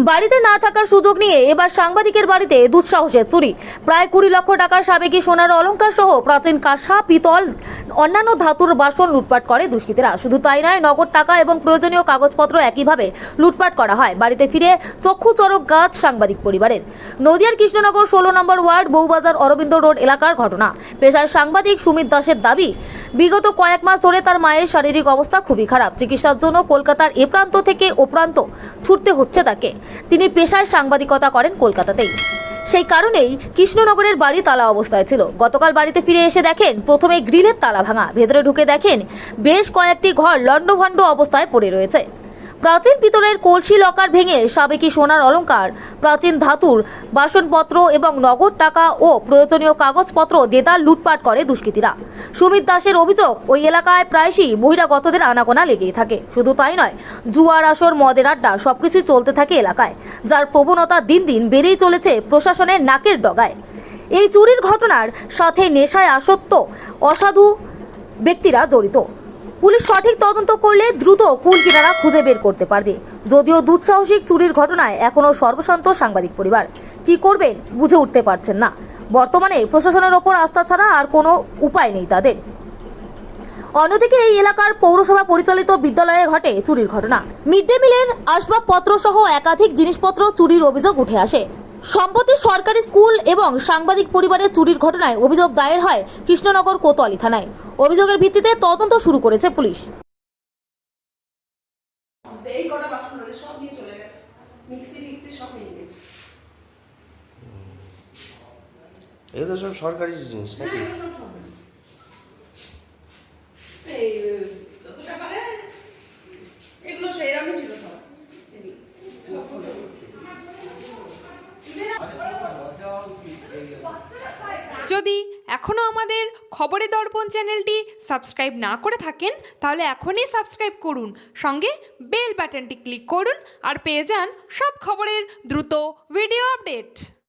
বাড়িতে না থাকার সুযোগ নিয়ে এবার সাংবাদিকের বাড়িতে দুঃসাহসের চুরি। প্রায় 20 লক্ষ টাকার সাবেকি সোনার অলংকার সহ প্রাচীন কাঁসা, পিতল, অন্যান্য ধাতুর বাসন লুটপাট করে দুষ্কৃতীরা। শুধু তাই নয়, নগদ টাকা এবং প্রয়োজনীয় কাগজপত্র একইভাবে লুটপাট করা হয়। বাড়িতে ফিরে চক্ষু চড়ক গাছ সাংবাদিক পরিবারের। নদিয়ার কৃষ্ণনগর 16 নম্বর ওয়ার্ড বউবাজার অরবিন্দ রোড এলাকার ঘটনা। পেশায় সাংবাদিক সুমিত দাসের দাবি, বিগত কয়েক মাস ধরে তার মায়ের শারীরিক অবস্থা খুবই খারাপ। চিকিৎসার জন্য কলকাতার এ প্রান্ত থেকে ও প্রান্ত ছুটতে হচ্ছে তাকে। তিনি পেশায় সাংবাদিকতা করেন কলকাতাতেই। সেই কারণেই কৃষ্ণনগরের বাড়ি তালা অবস্থায় ছিল। গতকাল বাড়িতে ফিরে এসে দেখেন প্রথমে গ্রিলের তালা ভাঙা। ভেতরে ঢুকে দেখেন বেশ কয়েকটি ঘর লণ্ডভণ্ড অবস্থায় পড়ে রয়েছে। প্রাচীন পিতলের কলসি লকার ভেঙে সাবেকি সোনার অলংকার, প্রাচীন ধাতুর বাসনপত্র এবং নগদ টাকা ও প্রয়োজনীয় কাগজপত্র দেদার লুটপাট করে দুষ্কৃতীরা। সুমিত দাসের অভিযোগ, ওই এলাকায় প্রায়শই বহিরাগতদের আনাগোনা লেগেই থাকে। শুধু তাই নয়, জুয়ার আসর, মদের আড্ডা সবকিছু চলতে থাকে এলাকায়, যার প্রবণতা দিন দিন বেড়েই চলেছে প্রশাসনের নাকের ডগায়। এই চুরির ঘটনার সাথে নেশায় আসক্ত অসাধু ব্যক্তিরা জড়িত। পুলিশ সঠিক তদন্ত করলে দ্রুত কুলকিনারা খুঁজে বের করতে পারবে। যদিও দুঃসাহসিক চুরির ঘটনায় এখনও সর্বশান্ত সাংবাদিক পরিবার। কি করবেন বুঝে উঠতে পারছেন না। বর্তমানে প্রশাসনের ওপর আস্থা ছাড়া আর কোনো উপায় নেই তাদের। অন্যদিকে এই এলাকার পৌরসভা পরিচালিত বিদ্যালয়ে ঘটে চুরির ঘটনা। মিড ডে মিলের আসবাবপত্র সহ একাধিক জিনিসপত্র চুরির অভিযোগ উঠে আসে। সম্প্রতি সরকারি স্কুল এবং সাংবাদিক পরিবারের চুরির ঘটনায় অভিযোগ দায়ের হয় কৃষ্ণনগর কোতোয়ালি থানায়। অভিযোগের ভিত্তিতে তদন্ত শুরু করেছে পুলিশ। এই তো সব সরকারি জিনিস নাকি? যদি এখনও আমাদের খবরের দর্পণ চ্যানেলটি সাবস্ক্রাইব না করে থাকেন, তাহলে এখনই সাবস্ক্রাইব করুন, সঙ্গে বেল বাটনটি ক্লিক করুন আর পেয়ে যান সব খবরের দ্রুত ভিডিও আপডেট।